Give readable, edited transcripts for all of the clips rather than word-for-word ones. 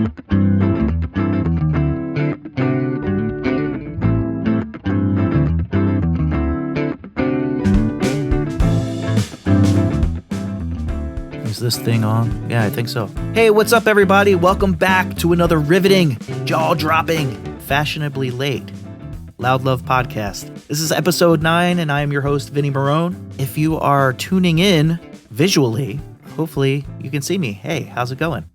Is this thing on? Yeah, I think so. Hey, what's up, everybody? Welcome back to another riveting, jaw-dropping, fashionably late Loud Love podcast. This is episode 9, and I am your host, Vinny Marone. If you are tuning in visually, hopefully you can see me. Hey, how's it going?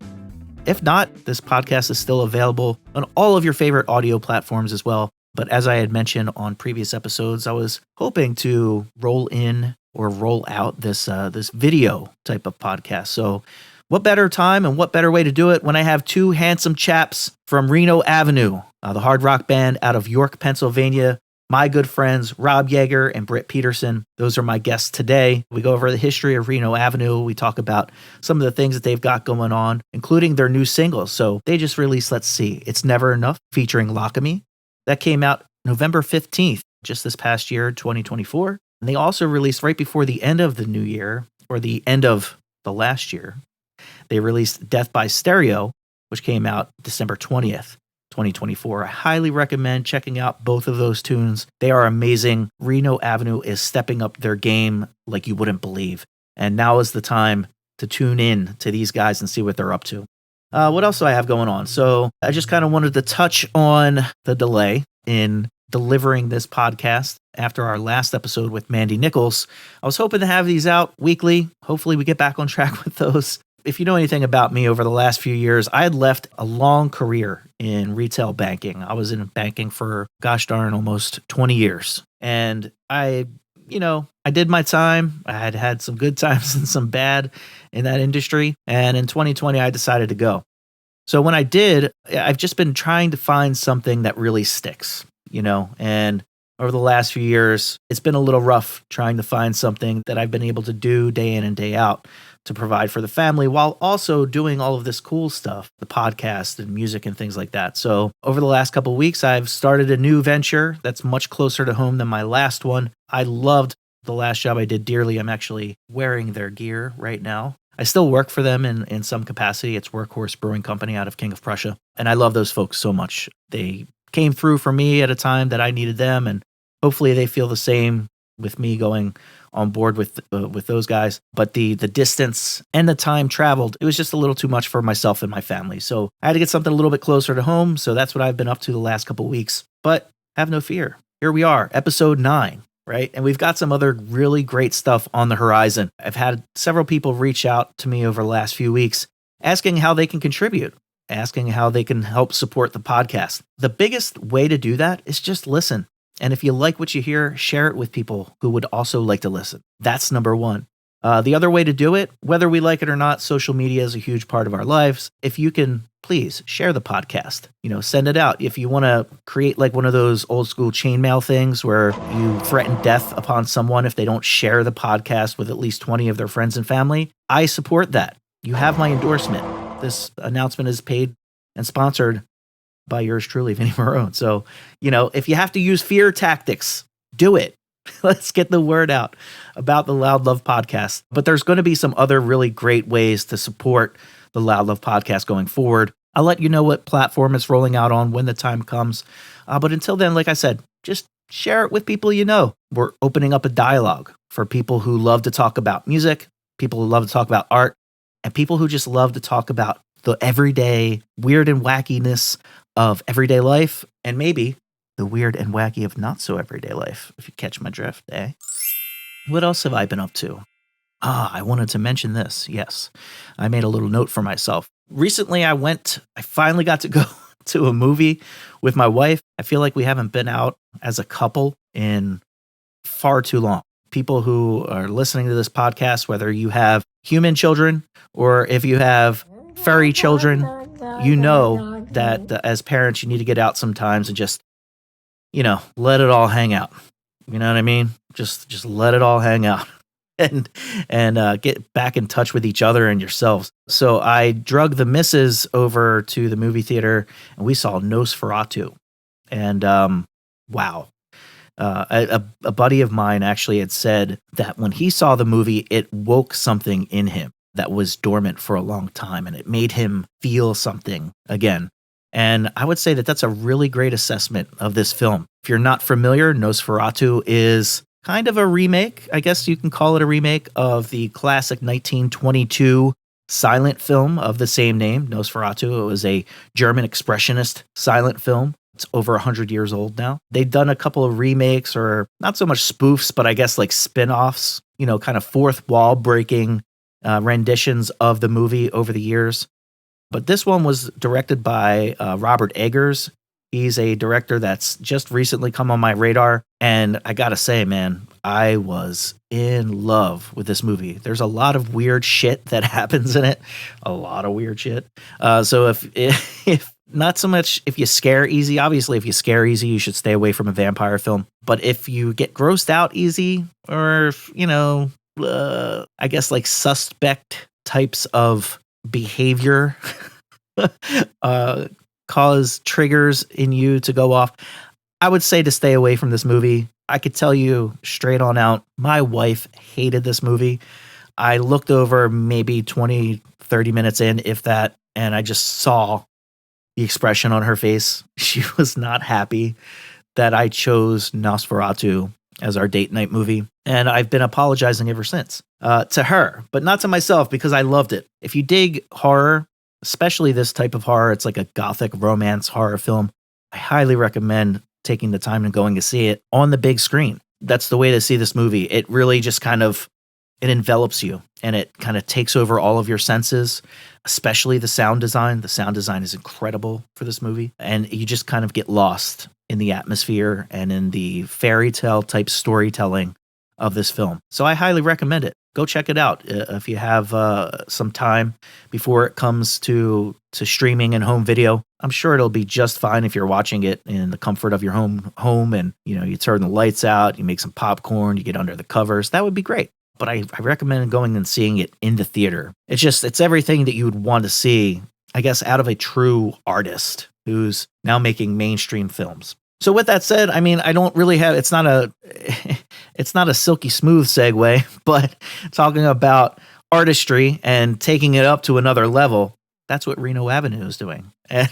If not, this podcast is still available on all of your favorite audio platforms as well. But as I had mentioned on previous episodes, I was hoping to roll out this video type of podcast. So what better time and what better way to do it when I have two handsome chaps from Reno Avenue, the hard rock band out of York, Pennsylvania, my good friends Rob Yeager and Britt Peterson. Those are my guests today. We go over the history of Reno Avenue. We talk about some of the things that they've got going on, including their new single. So they just released, let's see, It's Never Enough, featuring Lockemy. That came out November 15th, just this past year, 2024. And they also released right before the end of the new year, or the end of the last year, they released Death by Stereo, which came out December 20th, 2024. I highly recommend checking out both of those tunes. They are amazing. Reno Avenue is stepping up their game like you wouldn't believe. And now is the time to tune in to these guys and see what they're up to. What else do I have going on? So I just kind of wanted to touch on the delay in delivering this podcast after our last episode with Mandy Nichols. I was hoping to have these out weekly. Hopefully we get back on track with those. If you know anything about me over the last few years, I had left a long career in retail banking. I was in banking for, gosh darn, almost 20 years. And I did my time. I had some good times and some bad in that industry. And in 2020, I decided to go. So when I did, I've just been trying to find something that really sticks, and over the last few years, it's been a little rough trying to find something that I've been able to do day in and day out to provide for the family while also doing all of this cool stuff, the podcast and music and things like that. So over the last couple of weeks, I've started a new venture that's much closer to home than my last one. I loved the last job I did dearly. I'm actually wearing their gear right now. I still work for them in some capacity. It's Workhorse Brewing Company out of King of Prussia. And I love those folks so much. They came through for me at a time that I needed them. And hopefully they feel the same with me going on board with those guys. But the distance and the time traveled, it was just a little too much for myself and my family. So I had to get something a little bit closer to home. So that's what I've been up to the last couple of weeks. But have no fear. Here we are, episode 9. Right. And we've got some other really great stuff on the horizon. I've had several people reach out to me over the last few weeks asking how they can contribute, asking how they can help support the podcast. The biggest way to do that is just listen. And if you like what you hear, share it with people who would also like to listen. That's number one. The other way to do it, whether we like it or not, social media is a huge part of our lives. If you can, please share the podcast, send it out. If you want to create like one of those old school chainmail things where you threaten death upon someone if they don't share the podcast with at least 20 of their friends and family, I support that. You have my endorsement. This announcement is paid and sponsored by yours truly, Vinny Marone. So, if you have to use fear tactics, do it. Let's get the word out about the Loud Love podcast. But there's going to be some other really great ways to support the Loud Love podcast going forward. I'll let you know what platform it's rolling out on when the time comes. But until then, like I said, just share it with people you know. We're opening up a dialogue for people who love to talk about music, people who love to talk about art, and people who just love to talk about the everyday weird and wackiness of everyday life, and maybe the weird and wacky of not so everyday life, if you catch my drift, eh? What else have I been up to? I wanted to mention this. Yes, I made a little note for myself. Recently, I finally got to go to a movie with my wife. I feel like we haven't been out as a couple in far too long. People who are listening to this podcast, whether you have human children or if you have furry children, you know that as parents, you need to get out sometimes and just, let it all hang out. You know what I mean? Just let it all hang out and get back in touch with each other and yourselves. So I drug the missus over to the movie theater and we saw Nosferatu. And wow. A buddy of mine actually had said that when he saw the movie, it woke something in him. that was dormant for a long time, and it made him feel something again. And I would say that that's a really great assessment of this film. If you're not familiar, Nosferatu is kind of a remake, I guess you can call it a remake, of the classic 1922 silent film of the same name, Nosferatu. It was a German expressionist silent film. It's over 100 years old now. They've done a couple of remakes, or not so much spoofs, but I guess like spin-offs, kind of fourth wall breaking renditions of the movie over the years. But this one was directed by Robert Eggers. He's a director that's just recently come on my radar. And I gotta say, man, I was in love with this movie. There's a lot of weird shit that happens in it. A lot of weird shit. So if not so much if you scare easy, obviously if you scare easy, you should stay away from a vampire film. But if you get grossed out easy, or, I guess like suspect types of behavior cause triggers in you to go off, I would say to stay away from this movie. I could tell you straight on out, my wife hated this movie. I looked over maybe 20, 30 minutes in, if that, and I just saw the expression on her face. She was not happy that I chose Nosferatu as our date night movie. And I've been apologizing ever since to her, but not to myself, because I loved it. If you dig horror, especially this type of horror, it's like a gothic romance horror film, I highly recommend taking the time and going to see it on the big screen. That's the way to see this movie. It really just it envelops you, and it kind of takes over all of your senses, especially the sound design. The sound design is incredible for this movie, and you just kind of get lost in the atmosphere and in the fairy tale type storytelling of this film. So I highly recommend it. Go check it out if you have some time before it comes to streaming and home video. I'm sure it'll be just fine if you're watching it in the comfort of your home, and you turn the lights out, you make some popcorn, you get under the covers. That would be great. But I recommend going and seeing it in the theater. It's everything that you would want to see, I guess, out of a true artist who's now making mainstream films. So with that said, I mean, I don't really have, it's not a silky smooth segue, but talking about artistry and taking it up to another level, that's what Reno Avenue is doing. And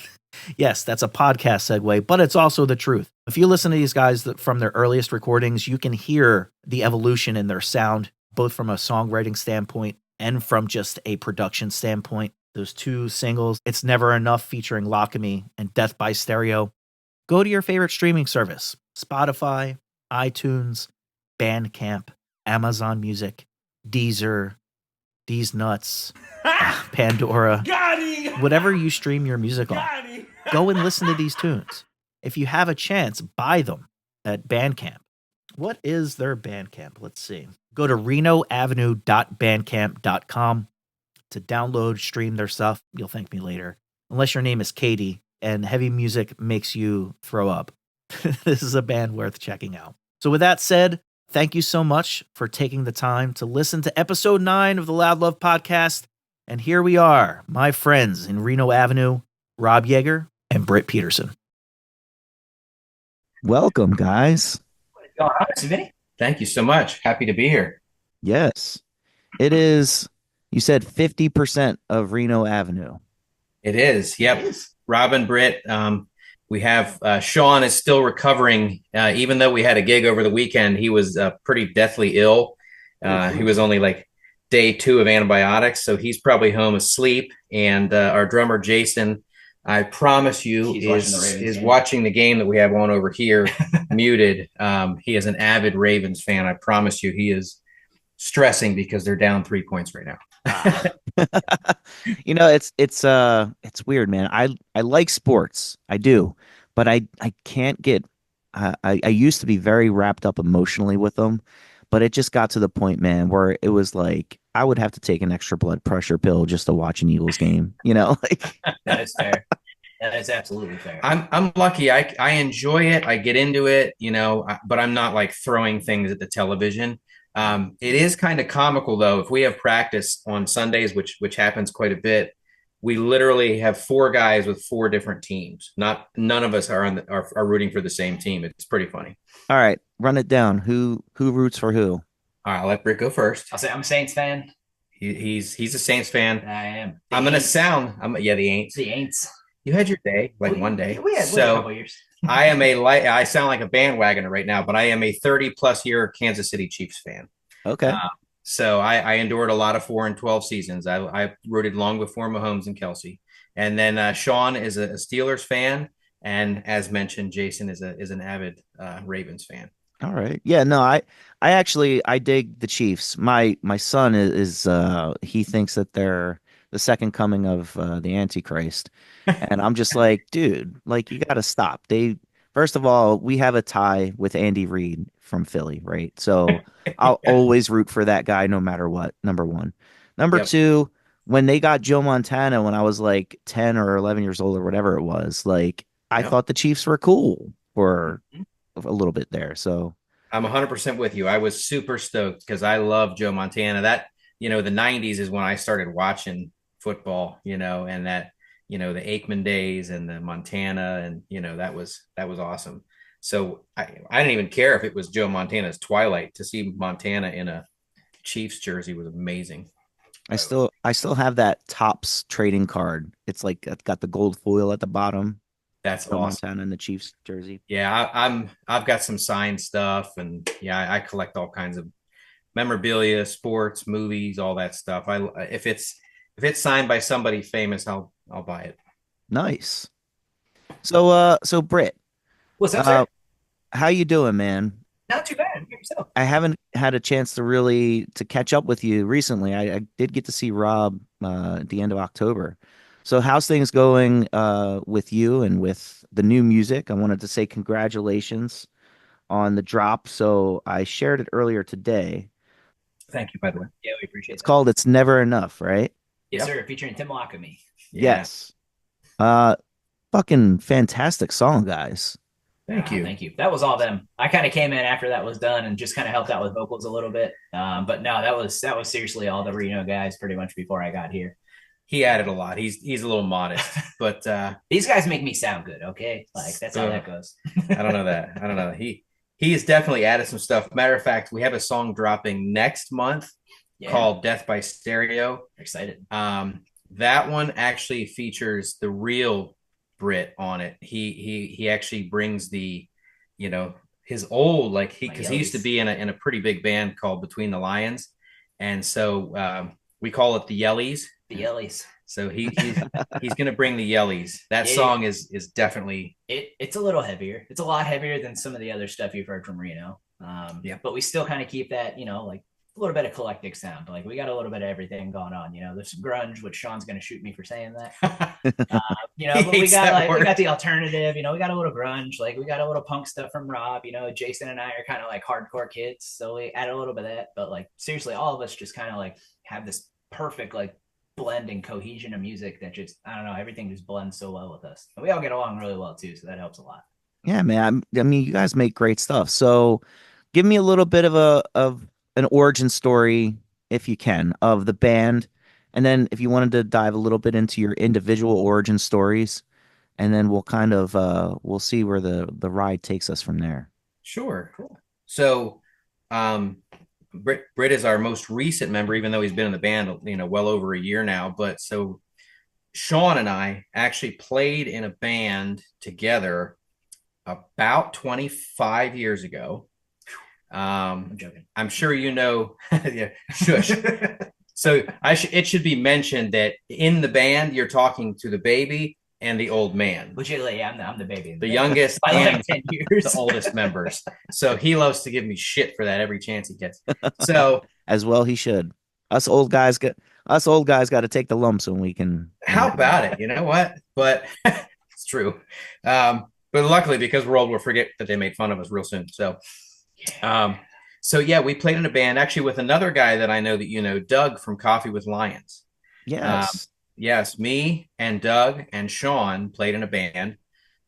yes, that's a podcast segue, but it's also the truth. If you listen to these guys from their earliest recordings, you can hear the evolution in their sound, both from a songwriting standpoint and from just a production standpoint. Those two singles, It's Never Enough featuring Lockemy and Death by Stereo. Go to your favorite streaming service, Spotify, iTunes, Bandcamp, Amazon Music, Deezer, These Nuts, Pandora, whatever you stream your music on. Go and listen to these tunes. If you have a chance, buy them at Bandcamp. What is their Bandcamp? Let's see. Go to renoavenue.bandcamp.com to download, stream their stuff. You'll thank me later. Unless your name is Katie and heavy music makes you throw up. This is a band worth checking out. So with that said, thank you so much for taking the time to listen to episode 9 of the Loud Love podcast. And here we are, my friends in Reno Avenue, Rob Yeager and Britt Peterson. Welcome, guys. Vinny? Thank you so much. Happy to be here. Yes. It is, you said 50% of Reno Avenue. It is. Yep. It is. Rob and Britt. We have Sean is still recovering. Even though we had a gig over the weekend, he was pretty deathly ill. He was only like day 2 of antibiotics, so he's probably home asleep. And our drummer Jason, I promise you, is watching the game that we have on over here, muted. He is an avid Ravens fan. I promise you, he is stressing because they're down 3 points right now. It's weird, man. I like sports. I do, but I can't get, I used to be very wrapped up emotionally with them, but it just got to the point, man, where it was like, I would have to take an extra blood pressure pill just to watch an Eagles game, like. That is fair. That is absolutely fair. I'm lucky. I enjoy it. I get into it, but I'm not like throwing things at the television. It is kind of comical though. If we have practice on Sundays, which happens quite a bit, we literally have 4 guys with 4 different teams. None of us are rooting for the same team. It's pretty funny. All right, run it down. Who roots for who? All right, I'll let Britt go first. I'll say I'm a Saints fan. He's a Saints fan. I am. I'm gonna sound. Yeah, the Aints. The Aints. You had your day, like one We day. had a couple years. I am a light. I sound like a bandwagoner right now, but I am a 30 plus year Kansas City Chiefs fan. Okay. So I endured a lot of 4 and 12 seasons. I rooted long before Mahomes and Kelsey, and then Sean is a Steelers fan, and as mentioned, Jason is an avid Ravens fan. All right. Yeah, no, I actually I dig the Chiefs. My son is he thinks that they're the second coming of the Antichrist. And I'm just like, dude, like you got to stop. They first of all, we have a tie with Andy Reid from Philly, right? So I'll always root for that guy no matter what. Number one. Number Yep. two, when they got Joe Montana when I was like 10 or 11 years old or whatever it was, like I Yep. thought the Chiefs were cool for a little bit there. So I'm 100% with you. I was super stoked because I love Joe Montana. That, the 90s is when I started watching football, and that, the Aikman days and the Montana and, that was awesome. So I didn't even care if it was Joe Montana's twilight. To see Montana in a Chiefs jersey was amazing. I still have that Topps trading card. It's like it's got the gold foil at the bottom. That's Joe awesome. Montana in the Chiefs jersey. Yeah, I've got some signed stuff, and yeah, I collect all kinds of memorabilia, sports, movies, all that stuff. I if it's signed by somebody famous, I'll buy it. Nice. So Britt, What's up, uh, sir? how you doing, man? Not too bad. Yourself. I haven't had a chance to really to catch up with you recently. I did get to see Rob at the end of October. So how's things going with you and with the new music? I wanted to say congratulations on the drop. So I shared it earlier today. Thank you, by the way. Yeah, we appreciate It's that. called It's Never Enough, right? Yes, Yep. sir. Featuring Tim Lockemy. Yeah. Yes. Uh Fucking fantastic song, guys. Thank you. Thank you. That was all them. I kind of came in after that was done and just kind of helped out with vocals a little bit. But no, that was seriously all the Reno guys pretty much before I got here. He added a lot. He's a little modest, but These guys make me sound good. Okay, like that's how that goes. I don't know that. I don't know. He has definitely added some stuff. Matter of fact, we have a song dropping next month called "Death by Stereo." Excited. That one actually features the real Brit on it. He actually brings the, his old like because he used to be in a pretty big band called Between the Lions, and so we call it the Yellies. The Yellies. So he's gonna bring the Yellies. That song is definitely it's a little heavier. It's a lot heavier than some of the other stuff you've heard from Reno. Yeah. But we still kind of keep that, like a little bit of eclectic sound. Like we got a little bit of everything going on. There's some grunge, which Sean's gonna shoot me for saying that. But we got the alternative. We got a little grunge. Like we got a little punk stuff from Rob. Jason and I are kind of like hardcore kids, so we add a little bit of that. But like seriously, all of us just kind of like have this perfect like blend and cohesion of music that just I don't know, everything just blends so well with us. And we all get along really well too, so that helps a lot. Yeah, man. I mean, you guys make great stuff. So give me a little bit of an origin story, if you can, of the band. And then if you wanted to dive a little bit into your individual origin stories, and then we'll kind of we'll see where the ride takes us from there. Sure. Cool. So Britt is our most recent member, even though he's been in the band, well over a year now. But so Sean and I actually played in a band together about 25 years ago. I'm joking. I'm sure yeah, shush. So it should be mentioned that in the band, you're talking to the baby and the old man. Which yeah, I'm the baby. The youngest by and like 10 years. the oldest members. So he loves to give me shit for that every chance he gets. So As well, he should. Us old guys got to take the lumps when we can. How about it? You know what? But it's true. But luckily, because we're old, we'll forget that they made fun of us real soon. So yeah, we played in a band actually with another guy that I know that Doug from Coffee with Lions. Yes. Yes, me and Doug and Sean played in a band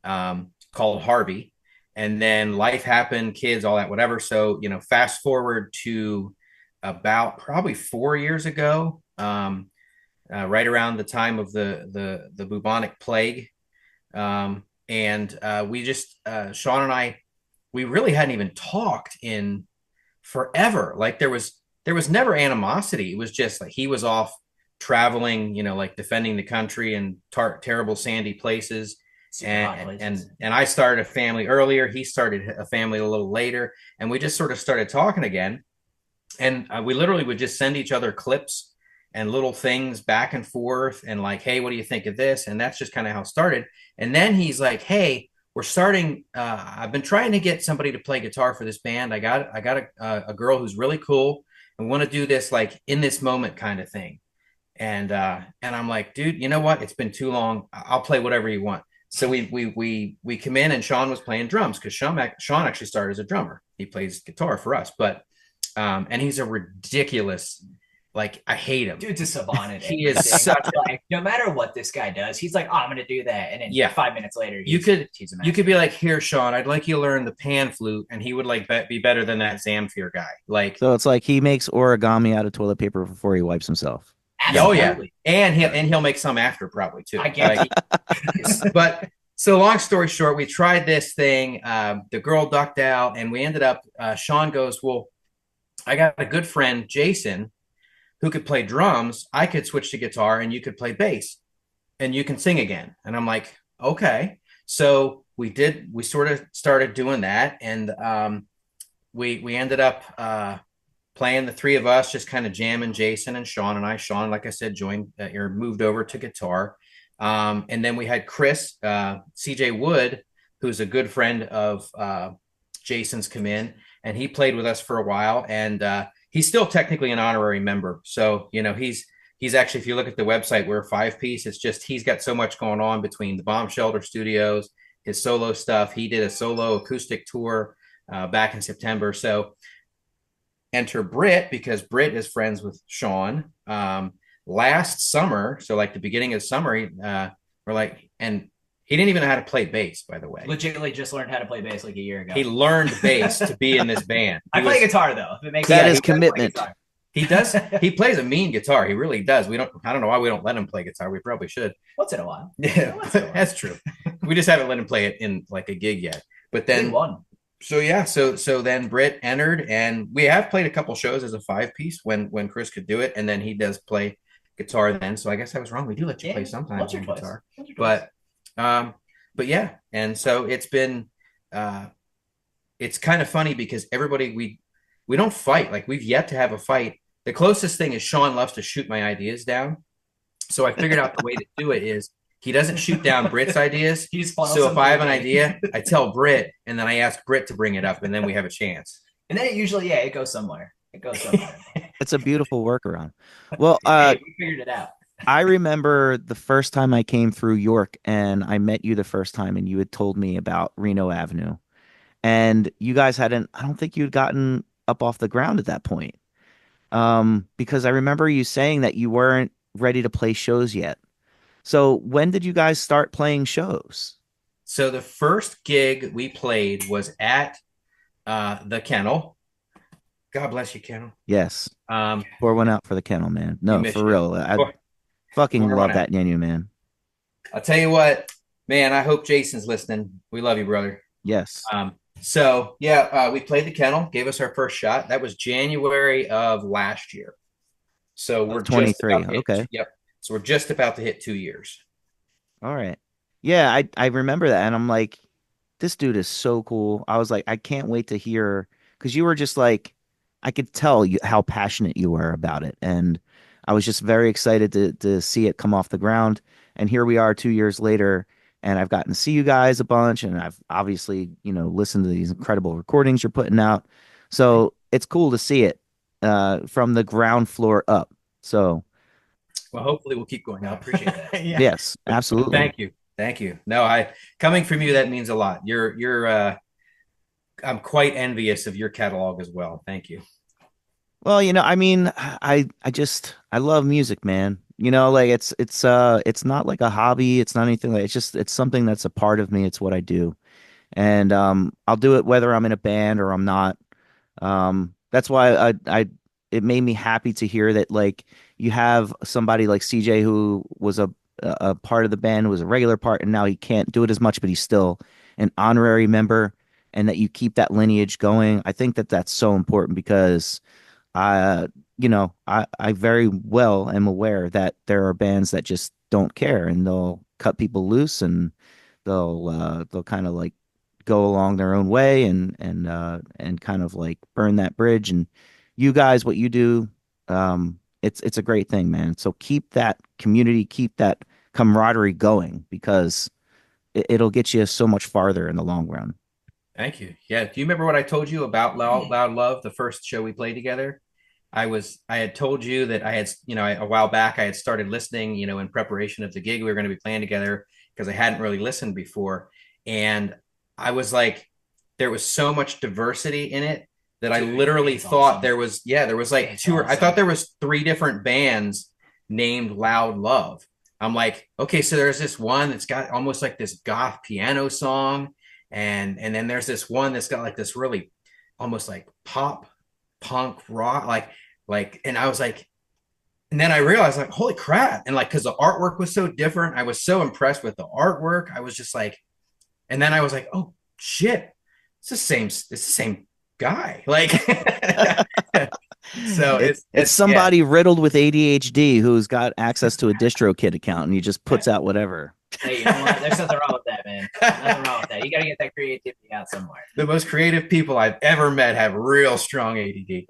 called Harvey. And then life happened, kids, all that, whatever. So, fast forward to about probably 4 years ago, right around the time of the bubonic plague. And we just, Sean and I, we really hadn't even talked in forever. Like there was there was never animosity. It was just like he was off traveling, like defending the country in terrible sandy places. And I started a family earlier. He started a family a little later, and we just sort of started talking again. And we literally would just send each other clips and little things back and forth, and like, hey, what do you think of this? And that's just kind of how it started. And then he's like, hey, we're starting. I've been trying to get somebody to play guitar for this band. I got a girl who's really cool, and want to do this like in this moment kind of thing. And I'm like, dude, you know what? It's been too long. I'll play whatever you want. So we come in, and Sean was playing drums because Sean actually started as a drummer. He plays guitar for us, but and he's a ridiculous, like, I hate him. Dude's a savant. He is such like, no matter what this guy does, he's like, oh, I'm gonna do that, and then 5 minutes later, you could be like, here, Sean, I'd like you to learn the pan flute, and he would like be better than that Zamfir guy. Like, so it's like he makes origami out of toilet paper before he wipes himself. Absolutely. Oh yeah, and he'll make some after probably too. I guess. But so long story short, we tried this thing. The girl ducked out, and we ended up. Sean goes, well, I got a good friend, Jason, who could play drums. I could switch to guitar, and you could play bass, and you can sing again. And I'm like, okay. So we did. We sort of started doing that, and we ended up playing, the three of us, just kind of jamming, Jason and Sean and I. Sean, like I said, joined or moved over to guitar. And then we had Chris, CJ Wood, who's a good friend of Jason's, come in, and he played with us for a while. And he's still technically an honorary member. So, he's actually, if you look at the website, we're a 5-piece. It's just, he's got so much going on between the Bomb Shelter Studios, his solo stuff. He did a solo acoustic tour back in September. So enter Britt, because Britt is friends with Sean. Last summer, so like the beginning of summer, we're like, and he didn't even know how to play bass, by the way. Legitimately just learned how to play bass like a year ago. He learned bass to be in this band. I play guitar though. If it makes that is commitment. He does. He plays a mean guitar. He really does. I don't know why we don't let him play guitar. We probably should. Once in a while. Yeah, that's true. We just haven't let him play it in like a gig yet. But then So yeah, so then Britt entered, and we have played a couple shows as a 5-piece when Chris could do it, and then he does play guitar then. So I guess I was wrong. We do let you play sometimes on guitar, but yeah. And so it's been it's kind of funny because everybody, we don't fight. Like, we've yet to have a fight. The closest thing is Sean loves to shoot my ideas down. So I figured out the way to do it is he doesn't shoot down Britt's ideas. So if I have an idea, I tell Britt, and then I ask Britt to bring it up, and then we have a chance. And then it usually, it goes somewhere. It's a beautiful workaround. Well, we figured it out. I remember the first time I came through York, and I met you the first time, and you had told me about Reno Avenue, and you guys I don't think you'd gotten up off the ground at that point. Because I remember you saying that you weren't ready to play shows yet. So when did you guys start playing shows? So the first gig we played was at the Kennel. God bless you, Kennel. Yes. Pour one out for the Kennel, man. No, for real. I fucking love that menu, man. I'll tell you what, man, I hope Jason's listening. We love you, brother. Yes. So yeah, we played the Kennel, gave us our first shot. That was January of last year. So we're 23. Okay. Yep. So we're just about to hit 2 years. All right. Yeah, I remember that. And I'm like, this dude is so cool. I was like, I can't wait to hear, because you were just like, I could tell you how passionate you were about it. And I was just very excited to see it come off the ground. And here we are 2 years later, and I've gotten to see you guys a bunch. And I've obviously, listened to these incredible recordings you're putting out. So it's cool to see it from the ground floor up. So. Well, hopefully we'll keep going. I appreciate that. Yeah. Yes, absolutely. Thank you. No, coming from you, that means a lot. I'm quite envious of your catalog as well. Thank you. Well, I love music, man. Like it's not like a hobby. It's not anything like, it's something that's a part of me. It's what I do. And I'll do it whether I'm in a band or I'm not. That's why it made me happy to hear that, like, you have somebody like CJ who was a part of the band, was a regular part, and now he can't do it as much, but he's still an honorary member, and that you keep that lineage going. I think that that's so important because I, I very well am aware that there are bands that just don't care and they'll cut people loose and they'll kind of like go along their own way and kind of like burn that bridge. And you guys, what you do, it's a great thing, man. So keep that community, keep that camaraderie going because it'll get you so much farther in the long run. Thank you. Yeah. Do you remember what I told you about Loud Love, the first show we played together? I had told you that I had, a while back, I had started listening, in preparation of the gig we were going to be playing together because I hadn't really listened before. And I was like, there was so much diversity in it that I literally thought awesome. There was like it's two, awesome. I thought there was three different bands named Loud Love. I'm like, okay, so there's this one that's got almost like this goth piano song. And then there's this one that's got like this really almost like pop punk rock, and I was like, and then I realized like, holy crap. And like, cause the artwork was so different. I was so impressed with the artwork. I was just like, and then I was like, oh shit, it's the same guy. Like, so it's somebody riddled with ADHD who's got access to a DistroKid account and he just puts out whatever. Hey, you know what? There's nothing wrong with that, man. Nothing wrong with that. You got to get that creativity out somewhere. The most creative people I've ever met have real strong ADD.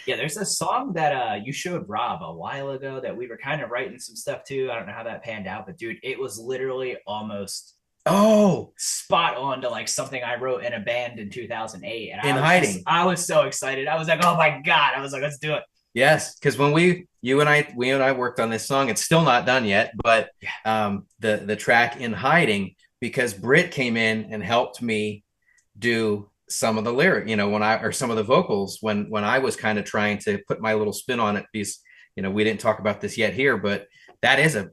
Yeah, there's a song that you showed Rob a while ago that we were kind of writing some stuff to. I don't know how that panned out, but dude, it was literally almost spot on to like something I wrote in a band in 2008. And I was so excited. I was like, oh my God. I was like, let's do it. Yes, because when we and I worked on this song, it's still not done yet, but the track In Hiding, because Britt came in and helped me do some of the lyric, or some of the vocals when I was kind of trying to put my little spin on it, because we didn't talk about this yet here, but that is a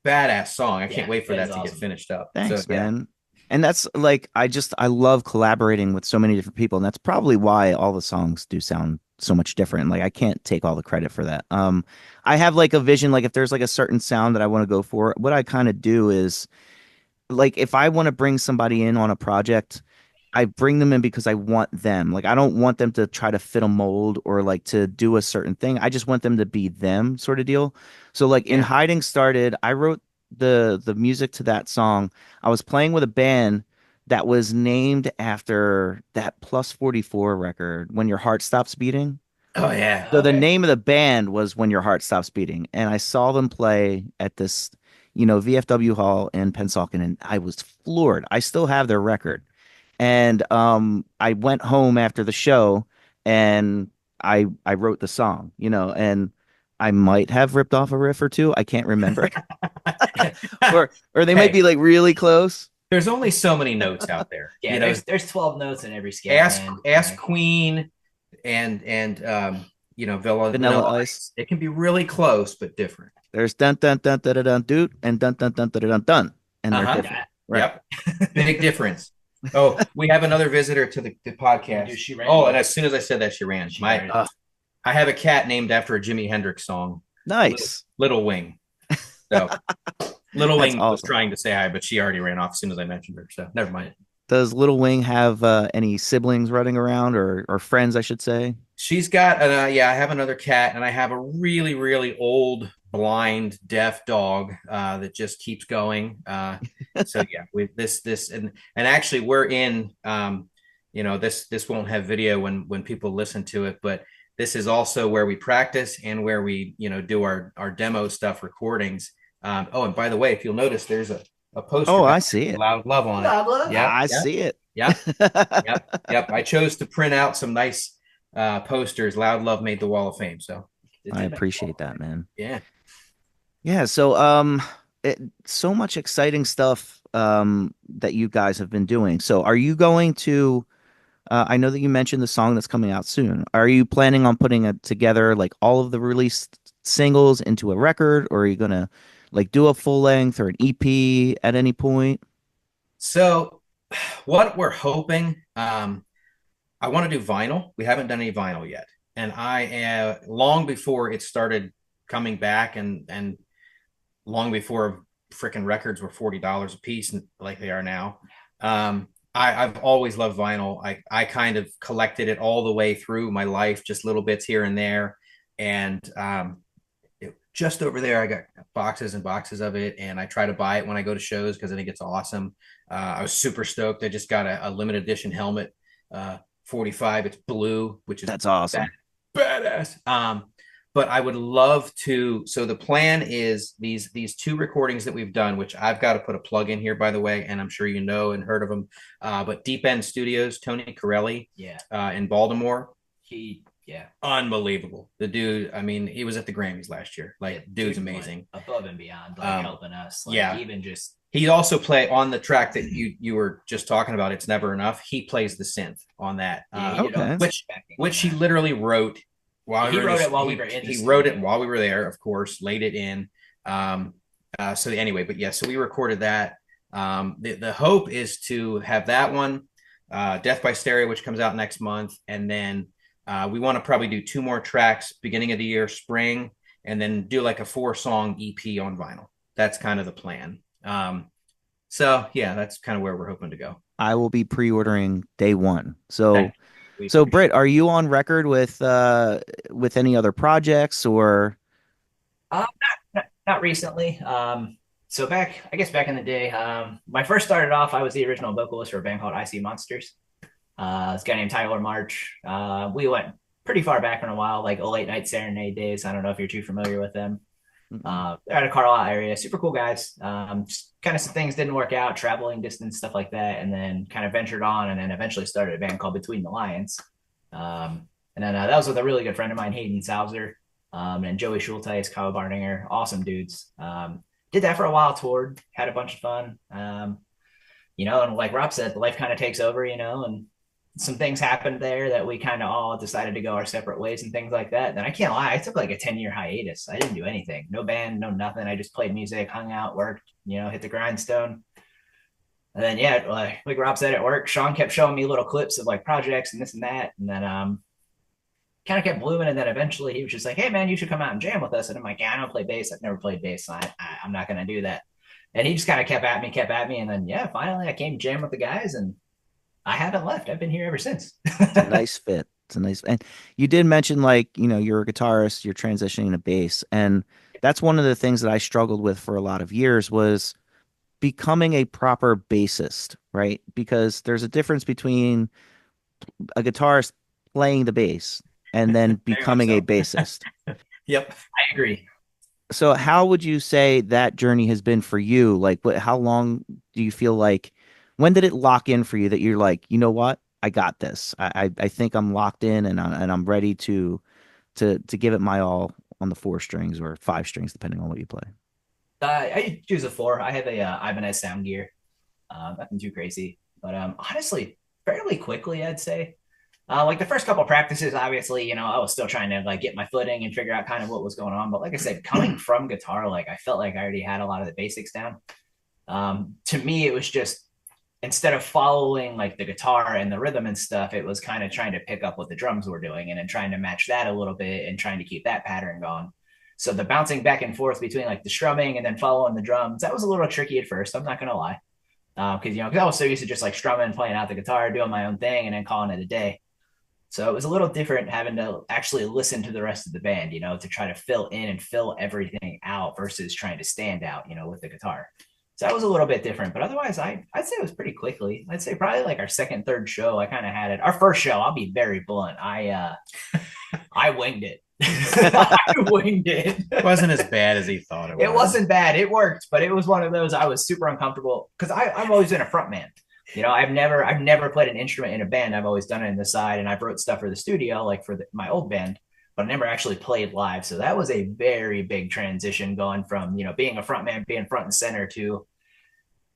badass song. I can't wait for that to get finished up. Thanks, man. And that's like I love collaborating with so many different people, and that's probably why all the songs do sound so much different. Like I can't take all the credit for that. I have like a vision, like if there's like a certain sound that I want to go for, what I kind of do is like if I want to bring somebody in on a project, I bring them in because I want them. Like I don't want them to try to fit a mold or like to do a certain thing. I just want them to be them sort of deal. So like In Hiding started, I wrote the music to that song. I was playing with a band that was named after that Plus 44 record, When Your Heart Stops Beating. Oh yeah. So the name of the band was When Your Heart Stops Beating. And I saw them play at this, VFW hall in Pennsauken, and I was floored. I still have their record. And I went home after the show and I wrote the song, and I might have ripped off a riff or two. I can't remember. or they might be like really close. There's only so many notes out there. Yeah, there's 12 notes in every scale. Ask Queen and Vanilla Ice. It can be really close but different. There's dun dun dun dun dun dun doot and dun dun dun dun dun dun, and they're different. Right. Yep. Big difference. Oh, we have another visitor to the podcast. Dude, she ran. Oh, and as soon as I said that, she ran. I have a cat named after a Jimi Hendrix song. Nice. Little Wing. So Little Wing was awesome. trying to say hi, but she already ran off as soon as I mentioned her. So never mind. Does Little Wing have any siblings running around or friends, I should say? She's got, I have another cat, and I have a really, really old, blind, deaf dog that just keeps going. So yeah, with this, and actually we're in, this won't have video when people listen to it, but this is also where we practice and where we, do our demo stuff, recordings. And by the way, if you'll notice, there's a poster. Oh, I see it. Loud Love on it. Loud Love? Yeah, I see it. Yep. Yep. I chose to print out some nice posters. Loud Love made the Wall of Fame. So I appreciate that, man. Yeah. Yeah. So, so much exciting stuff that you guys have been doing. So are you going to, I know that you mentioned the song that's coming out soon. Are you planning on putting it together, like all of the released singles into a record, or are you going to like do a full length or an EP at any point? So what we're hoping, I want to do vinyl. We haven't done any vinyl yet. And I long before it started coming back and long before freaking records were $40 a piece like they are now. I've always loved vinyl. I kind of collected it all the way through my life, just little bits here and there. And just over there, I got boxes and boxes of it, and I try to buy it when I go to shows because I think it's awesome. I was super stoked. I just got a limited edition helmet, 45. It's blue, which is That's awesome. Badass. But I would love to. So the plan is these two recordings that we've done, which I've got to put a plug in here, by the way, and I'm sure you know and heard of them. But Deep End Studios, Tony Corelli, in Baltimore. Yeah, unbelievable. The dude. I mean, he was at the Grammys last year. Like, dude's amazing, above and beyond, like helping us. Like, yeah, even just. He also play on the track that you were just talking about. It's Never Enough. He plays the synth on that, which he literally wrote. He wrote it while we were in. He wrote it while we were there, of course. Laid it in. So anyway, but yeah, so we recorded that. The hope is to have that one, Death by Stereo, which comes out next month, and then we want to probably do 2 more tracks beginning of the year, spring, and then do like a 4-song EP on vinyl. That's kind of the plan. So yeah, that's kind of where we're hoping to go. I will be pre-ordering day 1. So Britt, are you on record with any other projects or? Not recently. So back in the day, when I first started off, I was the original vocalist for a band called IC Monsters. This guy named Tyler March. We went pretty far back in a while, like Late Night Serenade days. I don't know if you're too familiar with them. They're out of Carlisle area, super cool guys. Just kind of some things didn't work out, traveling distance, stuff like that, and then kind of ventured on, and then eventually started a band called Between the Lions. And then that was with a really good friend of mine, Hayden Salzer, and Joey Schulteis, Kyle Barninger, awesome dudes. Did that for a while, toured, had a bunch of fun. And like Rob said, life kind of takes over, and some things happened there that we kind of all decided to go our separate ways and things like that. Then I can't lie, I took like a 10-year hiatus. I didn't do anything, no band, no nothing. I just played music, hung out, worked, hit the grindstone. And then, like Rob said, at work, Sean kept showing me little clips of like projects and this and that. And then kind of kept blooming. And then eventually he was just like, hey man, you should come out and jam with us. And I'm like, yeah, I don't play bass. I've never played bass. So I'm not going to do that. And he just kind of kept at me. And then, finally I came jam with the guys, and I haven't left. I've been here ever since. It's a nice fit. And you did mention, like, you're a guitarist, you're transitioning to bass. And that's one of the things that I struggled with for a lot of years was becoming a proper bassist, right? Because there's a difference between a guitarist playing the bass and then becoming a bassist. Yep, I agree. So how would you say that journey has been for you? Like, how long do you feel like, when did it lock in for you that you're like, you know what, I got this. I think I'm locked in and I'm ready to give it my all on the 4 strings or 5 strings, depending on what you play. I choose a 4. I have a Ibanez sound gear. Nothing too crazy, but honestly, fairly quickly, I'd say. Like the first couple of practices, obviously, I was still trying to like get my footing and figure out kind of what was going on. But like I said, coming from guitar, like I felt like I already had a lot of the basics down. To me, it was just, instead of following like the guitar and the rhythm and stuff, it was kind of trying to pick up what the drums were doing and then trying to match that a little bit and trying to keep that pattern going. So the bouncing back and forth between like the strumming and then following the drums, that was a little tricky at first. I'm not going to lie. Cause I was so used to just like strumming, playing out the guitar, doing my own thing and then calling it a day. So it was a little different having to actually listen to the rest of the band, to try to fill in and fill everything out versus trying to stand out, with the guitar. So that was a little bit different, but otherwise I'd say it was pretty quickly. I'd say probably like our second, third show, I kind of had it. Our first show, I'll be very blunt. I winged it. I winged it. It wasn't as bad as he thought it was. It wasn't bad. It worked, but it was one of those I was super uncomfortable because I've always been a front man. I've never played an instrument in a band. I've always done it in the side, and I've wrote stuff for the studio, like for my old band, but I never actually played live. So that was a very big transition going from, being a front man, being front and center, to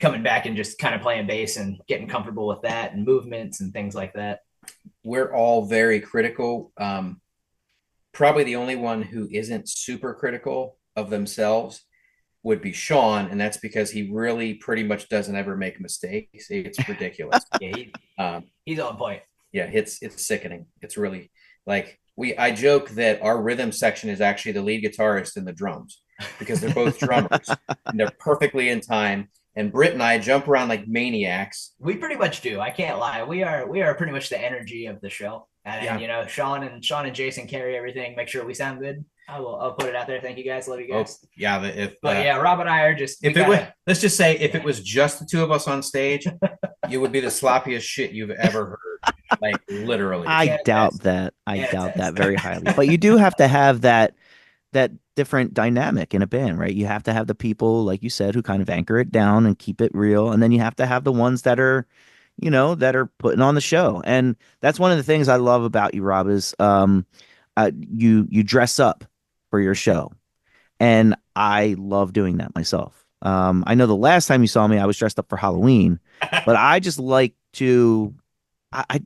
coming back and just kind of playing bass and getting comfortable with that and movements and things like that. We're all very critical. Probably the only one who isn't super critical of themselves would be Sean, and that's because he really pretty much doesn't ever make mistakes. It's ridiculous. Yeah, he's on point. Yeah, it's sickening. It's really like I joke that our rhythm section is actually the lead guitarist and the drums because they're both drummers and they're perfectly in time. and Britt and I jump around like maniacs. We pretty much do. I can't lie. We are pretty much the energy of the show. And Sean and Jason carry everything, make sure we sound good. I'll put it out there. Thank you guys. Love you guys. Oh, yeah. Rob and I are just let's just say if it was just the two of us on stage, it would be the sloppiest shit you've ever heard. Like literally. I doubt that. I doubt that very highly. But you do have to have that different dynamic in a band, right? You have to have the people, like you said, who kind of anchor it down and keep it real. And then you have to have the ones that are, that are putting on the show. And that's one of the things I love about you, Rob, is you dress up for your show. And I love doing that myself. I know the last time you saw me, I was dressed up for Halloween, but I just like to,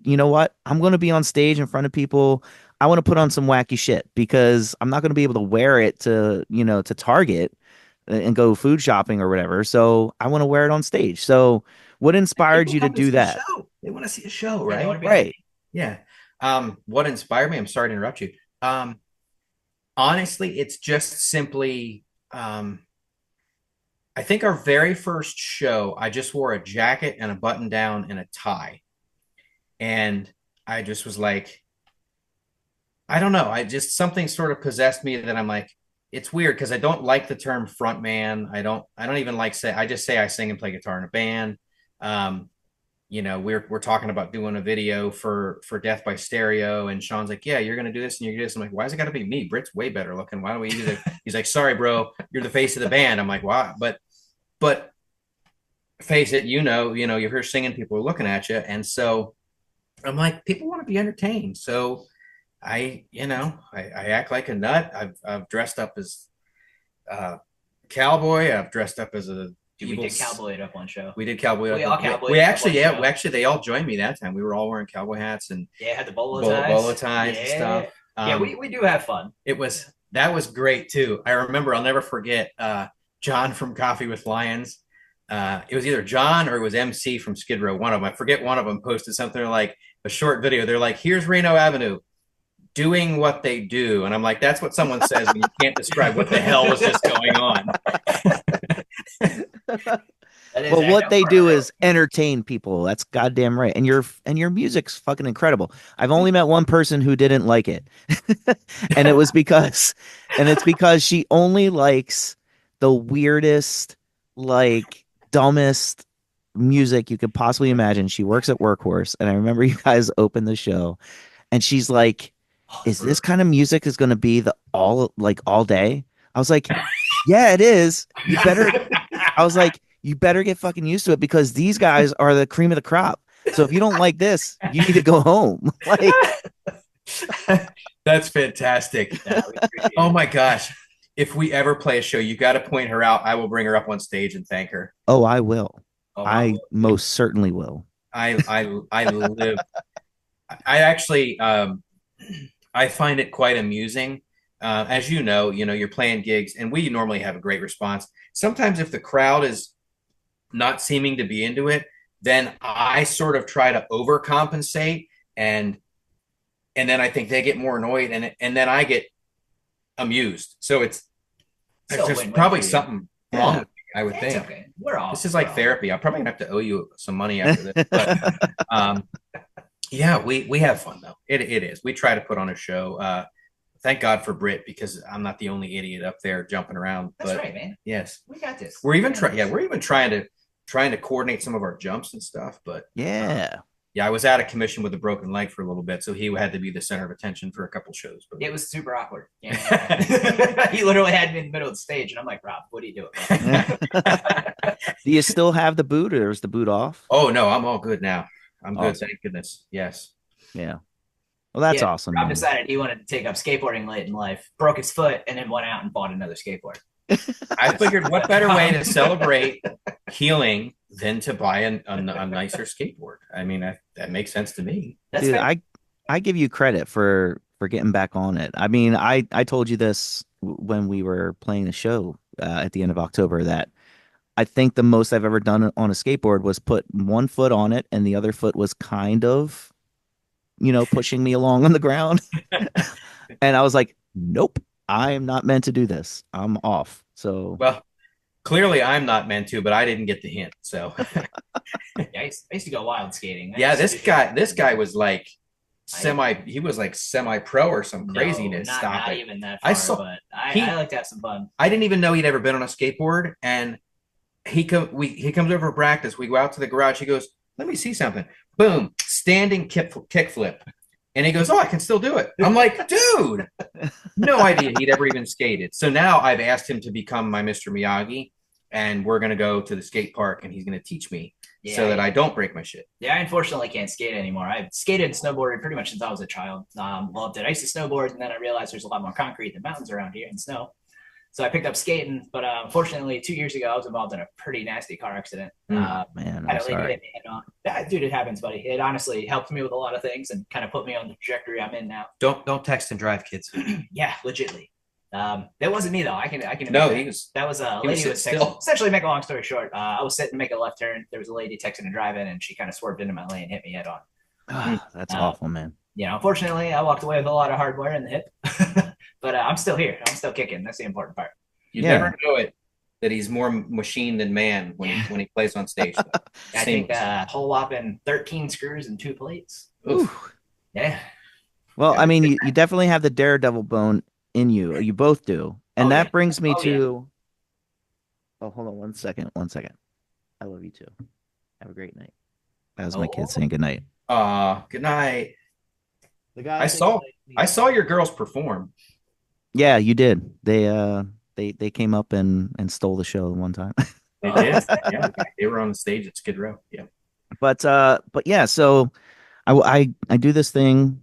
you know what? I'm going to be on stage in front of people. I want to put on some wacky shit because I'm not going to be able to wear it to Target and go food shopping or whatever. So I want to wear it on stage. So what inspired you to do that? They want to see a show, right? Right. Yeah. What inspired me? I'm sorry to interrupt you. Honestly, it's just simply, I think our very first show, I just wore a jacket and a button down and a tie. And I just was like, I don't know. Something sort of possessed me that I'm like, it's weird because I don't like the term front man. I don't even I just say I sing and play guitar in a band. We're talking about doing a video for Death by Stereo, and Sean's like, yeah, you're gonna do this and you're gonna do this. I'm like, why is it gotta be me? Britt's way better looking. Why don't we do that? He's like, sorry, bro, you're the face of the band. I'm like, wow, but face it, you're here singing, people are looking at you, and so I'm like, people want to be entertained, so I act like a nut. I've dressed up as cowboy. I've dressed up as a. We did cowboy it up on show. We did cowboy. We all cowboy. We actually they all joined me that time. We were all wearing cowboy hats and had the bolo ties and stuff. We do have fun. That was great too. I remember, I'll never forget John from Coffee with Lions. It was either John or it was MC from Skid Row. One of them, I forget. One of them posted something like a short video. They're like, "Here's Reno Avenue doing what they do," and I'm like, "That's what someone says when you can't describe what the hell was just going on." Well, what they do is entertain people. That's goddamn right. And your music's fucking incredible. I've only met one person who didn't like it. And it's because she only likes the weirdest, like dumbest music you could possibly imagine. She works at Workhorse, and I remember you guys opened the show and she's like, is this kind of music is going to be all day? I was like, yeah, it is. I was like, you better get fucking used to it because these guys are the cream of the crop. So if you don't like this, you need to go home. Like, that's fantastic. Oh my gosh. If we ever play a show, you got to point her out. I will bring her up on stage and thank her. Oh, I will. I most certainly will. I live. I actually, I find it quite amusing. As you know, you're playing gigs and we normally have a great response. Sometimes if the crowd is not seeming to be into it, then I sort of try to overcompensate and then I think they get more annoyed and then I get amused. So there's probably something wrong with me, I would think. Okay. We're all this is like therapy. I'm probably gonna have to owe you some money after this. But yeah, we have fun though. It is. We try to put on a show. Thank God for Britt because I'm not the only idiot up there jumping around. That's right, man. Yes, we got this. We're even trying to coordinate some of our jumps and stuff. But I was out of commission with a broken leg for a little bit, so he had to be the center of attention for a couple shows. But it was super awkward. Yeah. He literally had me in the middle of the stage, and I'm like, Rob, what are you doing? Do you still have the boot, or is the boot off? Oh no, I'm all good now. I'm good, thank goodness. Yes. Yeah. Well, that's awesome. Rob decided he wanted to take up skateboarding late in life, broke his foot, and then went out and bought another skateboard. I figured what better way to celebrate healing than to buy a nicer skateboard. I mean, that makes sense to me. Dude, I give you credit for getting back on it. I mean, I told you this when we were playing the show at the end of October that I think the most I've ever done on a skateboard was put one foot on it and the other foot was kind of, pushing me along on the ground. And I was like, nope, I am not meant to do this. I'm off. So, well, Clearly, I'm not meant to, but I didn't get the hint. So, yeah, I used to go wild skating. Yeah, this guy was like he was like semi-pro or some craziness. Not even that far, but I like to have some fun. I didn't even know he'd ever been on a skateboard, and he comes over for practice. We go out to the garage. He goes, "Let me see something." Boom, standing kickflip. And he goes, "Oh, I can still do it." I'm like, dude, no idea he'd ever even skated. So now I've asked him to become my Mr. Miyagi, and we're going to go to the skate park, and he's going to teach me so that I don't break my shit. Yeah, I unfortunately can't skate anymore. I've skated and snowboarded pretty much since I was a child. Loved it. I used to snowboard, and then I realized there's a lot more concrete than mountains around here and snow. So I picked up skating, but unfortunately, 2 years ago, I was involved in a pretty nasty car accident. Man, had a lady hit me head on. Dude, it happens, buddy. It honestly helped me with a lot of things and kind of put me on the trajectory I'm in now. Don't text and drive, kids. Yeah, legitly. That wasn't me though. I can. No, that was a lady who was texting. Essentially, make a long story short, I was sitting to make a left turn. There was a lady texting and driving, and she kind of swerved into my lane, hit me head on. That's awful, man. Unfortunately, I walked away with a lot of hardware in the hip, but I'm still here. I'm still kicking. That's the important part. You never know it that he's more machine than man when he plays on stage. I think whole whopping 13 screws and 2 plates. Oof. Yeah. Well, I mean, you definitely have the daredevil bone in you. You both do. And that brings me to... Oh, hold on one second. I love you too. Have a great night. That was my kid saying good night. Good night. I saw your girls perform. Yeah, you did. They came up and stole the show one time. They did. Yeah, they were on the stage at Skid Row. Yeah. But yeah, so I do this thing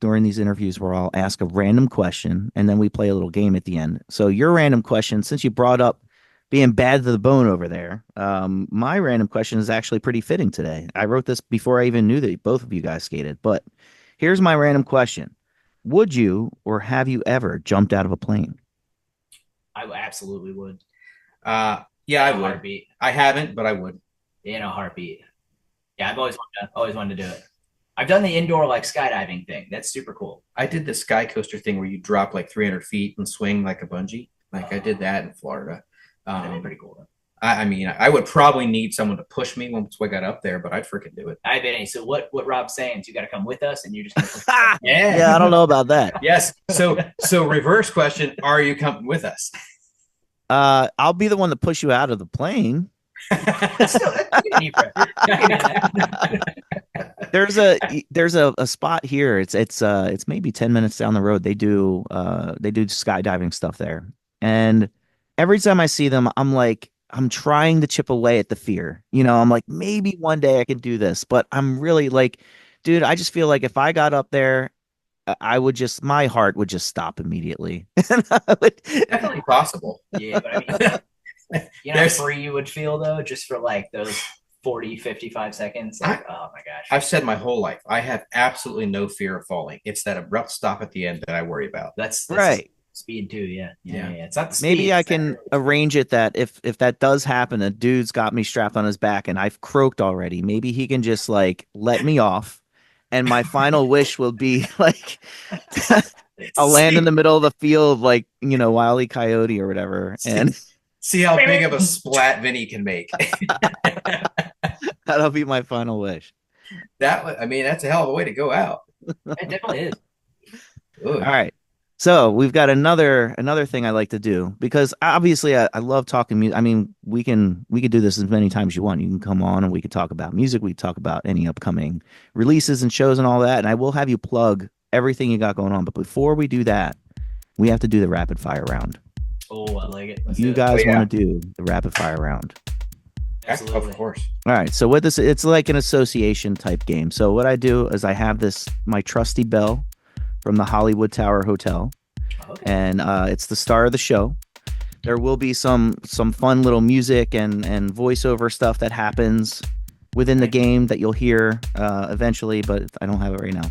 during these interviews where I'll ask a random question and then we play a little game at the end. So your random question, since you brought up being bad to the bone over there, my random question is actually pretty fitting today. I wrote this before I even knew that both of you guys skated. But here's my random question: would you or have you ever jumped out of a plane? I absolutely would. Yeah, I would. Heartbeat. I haven't, but I would. In a heartbeat. Yeah, I've always wanted to do it. I've done the indoor skydiving thing. That's super cool. I did the sky coaster thing where you drop 300 feet and swing like a bungee. I did that in Florida. That'd be pretty cool. I mean, I would probably need someone to push me once we got up there, but I'd freaking do it. All right, Vinny. So what Rob's saying is you got to come with us, and you're just going to Yeah, I don't know about that. Yes. So reverse question: are you coming with us? I'll be the one to push you out of the plane. There's a spot here. It's maybe 10 minutes down the road. They do skydiving stuff there, and every time I see them, I'm trying to chip away at the fear. I'm like, maybe one day I can do this, but I'm really dude, I just feel like if I got up there, my heart would just stop immediately. Definitely possible. Yeah, but I mean, how free you would feel though, just for those 40, 55 seconds. Oh my gosh. I've said my whole life, I have absolutely no fear of falling. It's that abrupt stop at the end that I worry about. That's right. Speed too, yeah. It's not the speed. Maybe I can arrange it that if that does happen, a dude's got me strapped on his back and I've croaked already. Maybe he can just let me off, and my final wish will be I'll land in the middle of the field Wile E. Coyote or whatever, and see how big of a splat Vinny can make. That'll be my final wish. That's a hell of a way to go out. It definitely is. All right. So we've got another thing I like to do, because obviously I love talking music. I mean, we could do this as many times as you want. You can come on and we could talk about music. We could talk about any upcoming releases and shows and all that. And I will have you plug everything you got going on. But before we do that, we have to do the rapid fire round. Oh, I like it. You guys want to do the rapid fire round? Absolutely. Of course. All right. So with this, it's like an association type game. So what I do is I have my trusty bell from the Hollywood Tower Hotel. Okay. And it's the star of the show. There will be some fun little music and voiceover stuff that happens within the game that you'll hear eventually, but I don't have it right now.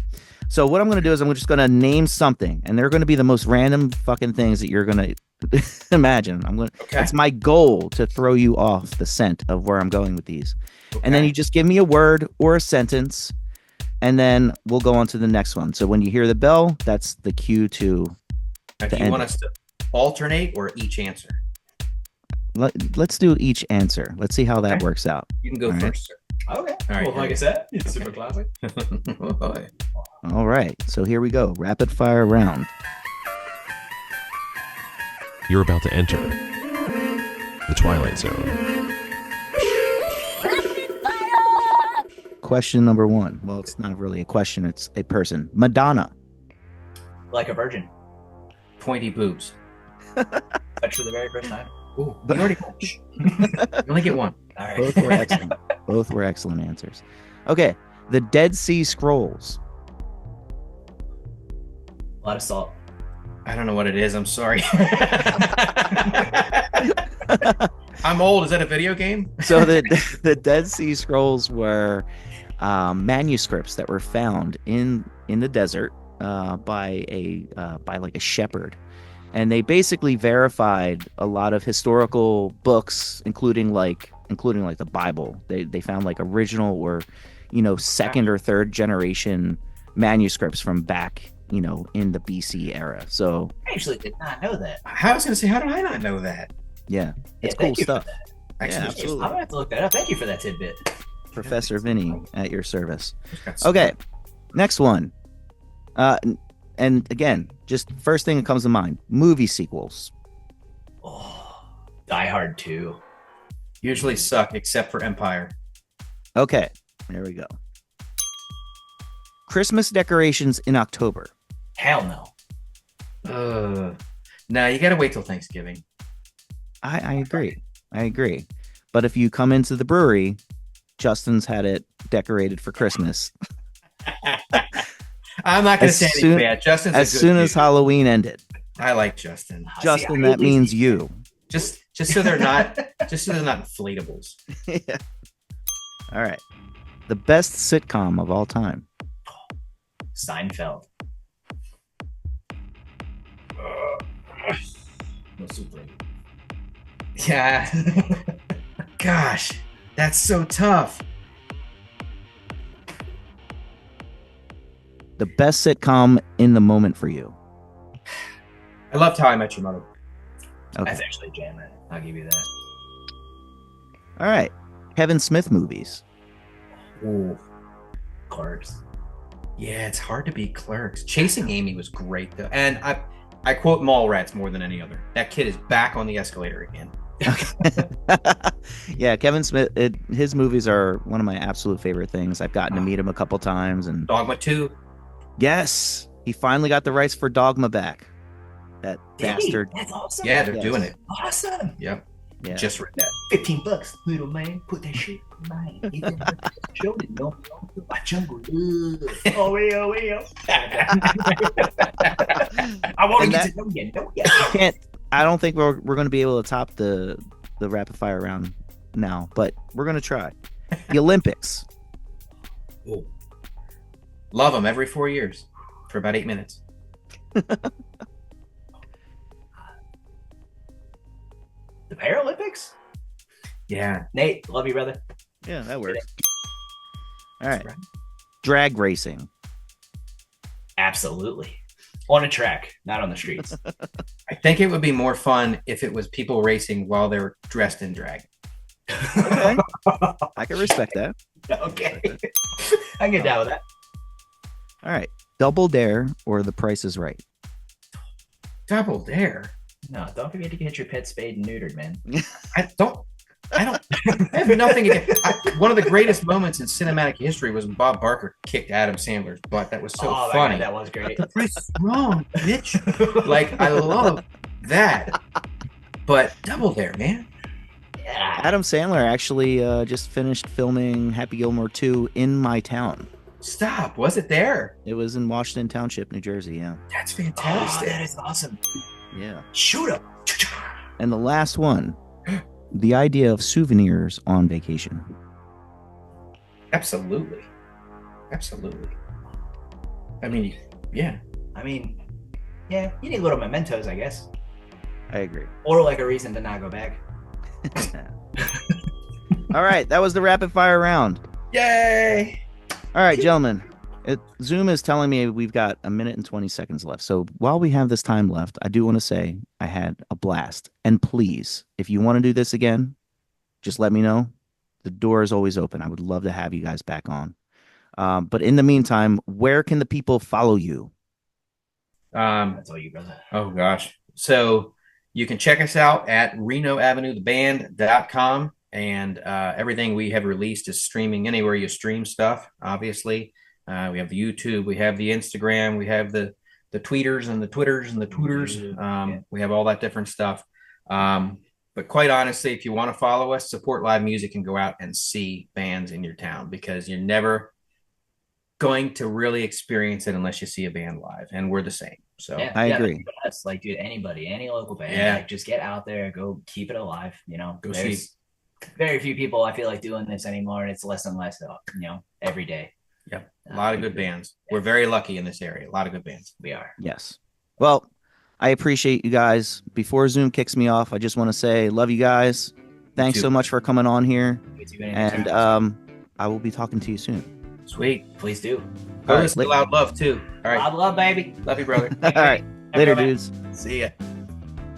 So what I'm going to do is I'm just going to name something, and they're going to be the most random fucking things that you're going to imagine. It's my goal to throw you off the scent of where I'm going with these. Okay. And then you just give me a word or a sentence, and then we'll go on to the next one. So when you hear the bell, that's the cue to do you want us to alternate or each answer? let's do each answer. Let's see how that works out. You can go All right. first, sir. Okay. All right, Well, like I said, it's super classic. All right. So here we go. Rapid fire round. You're about to enter the Twilight Zone. Question number 1. Well, it's not really a question. It's a person. Madonna. Like a virgin. Pointy boobs. Touch for the very first time. Ooh, you already you only get one. All right. Both were excellent. Both were excellent answers. Okay. The Dead Sea Scrolls. A lot of salt. I don't know what it is. I'm sorry. I'm old. Is that a video game? So the Dead Sea Scrolls were manuscripts that were found in the desert by like a shepherd, and they basically verified a lot of historical books, including like the Bible. They found like original or second or third generation manuscripts from back in the BC era. So I actually did not know that. I was going to say, how did I not know that? yeah, it's Yeah, cool thank you for stuff. that. Actually, Yeah, I'm absolutely. gonna have to look that up. Thank you for that tidbit. Professor Vinny at your service. got some- Okay, next one. And again, just first thing that comes to mind: movie sequels. Oh, Die Hard 2. Usually suck, except for Empire. Okay, there we go. Christmas decorations in October. Hell no. No, you got to wait till Thanksgiving. I agree. But if you come into the brewery, Justin's had it decorated for Christmas. I'm not going to As say soon- anything bad. Justin's As soon as Halloween ended. I like Justin. Justin, that means you. Just so they're not inflatables. Yeah. All right. The best sitcom of all time. Seinfeld. No super. Yeah. Gosh, that's so tough. The best sitcom in the moment for you. I loved How I Met Your Mother. Okay. That's actually jamming. I'll give you that. All right. Kevin Smith movies. Ooh. Clerks. Yeah, it's hard to beat Clerks. Chasing Amy was great though, and I quote Mallrats more than any other. That kid is back on the escalator again. Yeah, Kevin Smith, his movies are one of my absolute favorite things. I've gotten to meet him a couple times, and Dogma 2. yes, he finally got the rights for Dogma back. That bastard. That's awesome. Yeah, they're Yes. doing it. Awesome. Yep. Yeah. Just read that. $15, little man. Put that shit in mine. You can show it. No, my jungle. Oh, I want to And get to know you. I don't think we're going to be able to top the rapid fire round now, but we're going to try. The Olympics. Ooh. Love them every 4 years for about 8 minutes. The Paralympics? Yeah. Nate, love you, brother. Yeah, that works. All right. Right. Drag racing. Absolutely. On a track, not on the streets. I think it would be more fun if it was people racing while they were dressed in drag. Okay. I can respect that. Okay. I can get down with that. All right. Double Dare or The Price is Right. Double Dare. No, don't forget to get your pet spayed and neutered, man. I have nothing against. One of the greatest moments in cinematic history was when Bob Barker kicked Adam Sandler's butt. That was so my funny. God, that was great. The price is wrong, bitch. Like, I love that. But Double Dare, man. Yeah. Adam Sandler actually just finished filming Happy Gilmore 2 in my town. Stop. Was it there? It was in Washington Township, New Jersey. Yeah. That's Oh, fantastic. that is awesome. Yeah. Shoot him. And the last one, the idea of souvenirs on vacation. Absolutely. Absolutely. I mean, yeah. I mean, yeah, you need little mementos, I guess. I agree. Or like a reason to not go back. All right. That was the rapid fire round. Yay. All right, gentlemen. Zoom is telling me we've got 1 minute and 20 seconds left. So while we have this time left, I do want to say I had a blast. And please, if you want to do this again, just let me know. The door is always open. I would love to have you guys back on. But in the meantime, where can the people follow you? That's all you, brother. Oh, gosh. So you can check us out at renoavenuetheband.com. And everything we have released is streaming anywhere you stream stuff, obviously. We have the YouTube, we have the Instagram, we have the tweeters and the twitters and the tutors. We have all that different stuff. But quite honestly, if you want to follow us, support live music and go out and see bands in your town, because you're never going to really experience it unless you see a band live, and we're the same. So I agree. Us, like, dude, anybody, any local band, like, just get out there, go keep it alive. There's very few people I feel like doing this anymore, and it's less and less, every day. Yep. A lot of good bands. We're very lucky in this area. A lot of good bands. We are. Yes. Well, I appreciate you guys. Before Zoom kicks me off, I just want to say, love you guys. Thanks so much for coming on here. And I will be talking to you soon. Sweet. Please do. Go listen to Loud Love, too. All right. Loud Love, baby. Love you, brother. All right. Later, dudes. See ya.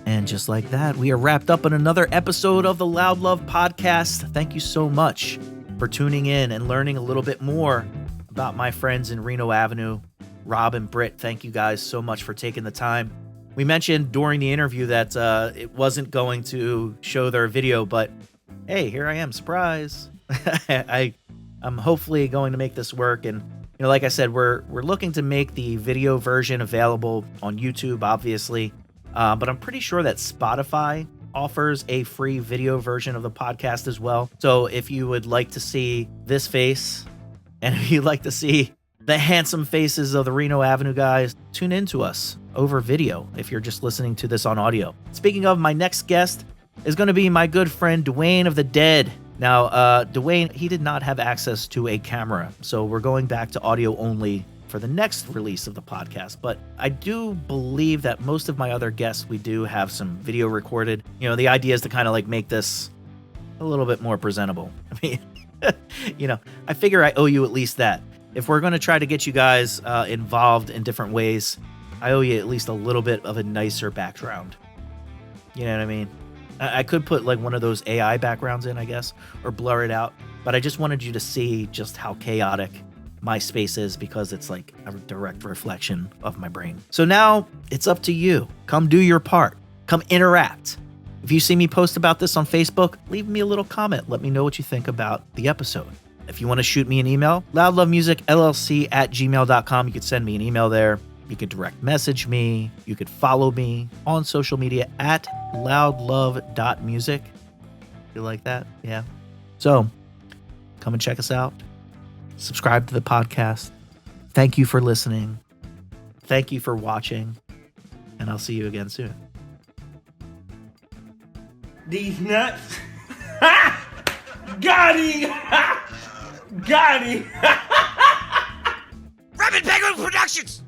And just like that, we are wrapped up on another episode of the Loud Love podcast. Thank you so much for tuning in and learning a little bit more about my friends in Reno Avenue, Rob and Britt. Thank you guys so much for taking the time. We mentioned during the interview that it wasn't going to show their video, but hey, here I am, surprise. I'm hopefully going to make this work. And like I said, we're looking to make the video version available on YouTube, obviously. But I'm pretty sure that Spotify offers a free video version of the podcast as well. So if you would like to see this face, and if you'd like to see the handsome faces of the Reno Avenue guys, tune in to us over video if you're just listening to this on audio. Speaking of, my next guest is going to be my good friend Dwayne of the Dead. Now, Dwayne, he did not have access to a camera, so we're going back to audio only for the next release of the podcast. But I do believe that most of my other guests, we do have some video recorded. The idea is to kind of like make this a little bit more presentable. I mean, I figure I owe you at least that. If we're going to try to get you guys involved in different ways, I owe you at least a little bit of a nicer background. You know what I mean? I could put like one of those AI backgrounds in, I guess, or blur it out. But I just wanted you to see just how chaotic my space is, because it's like a direct reflection of my brain. So now it's up to you. Come do your part. Come interact. If you see me post about this on Facebook, leave me a little comment. Let me know what you think about the episode. If you want to shoot me an email, loudlovemusicllc@gmail.com. You could send me an email there. You could direct message me. You could follow me on social media at loudlove.music. You like that? Yeah. So come and check us out. Subscribe to the podcast. Thank you for listening. Thank you for watching. And I'll see you again soon. These nuts. Got him. Got him. Rapid Penguin Productions!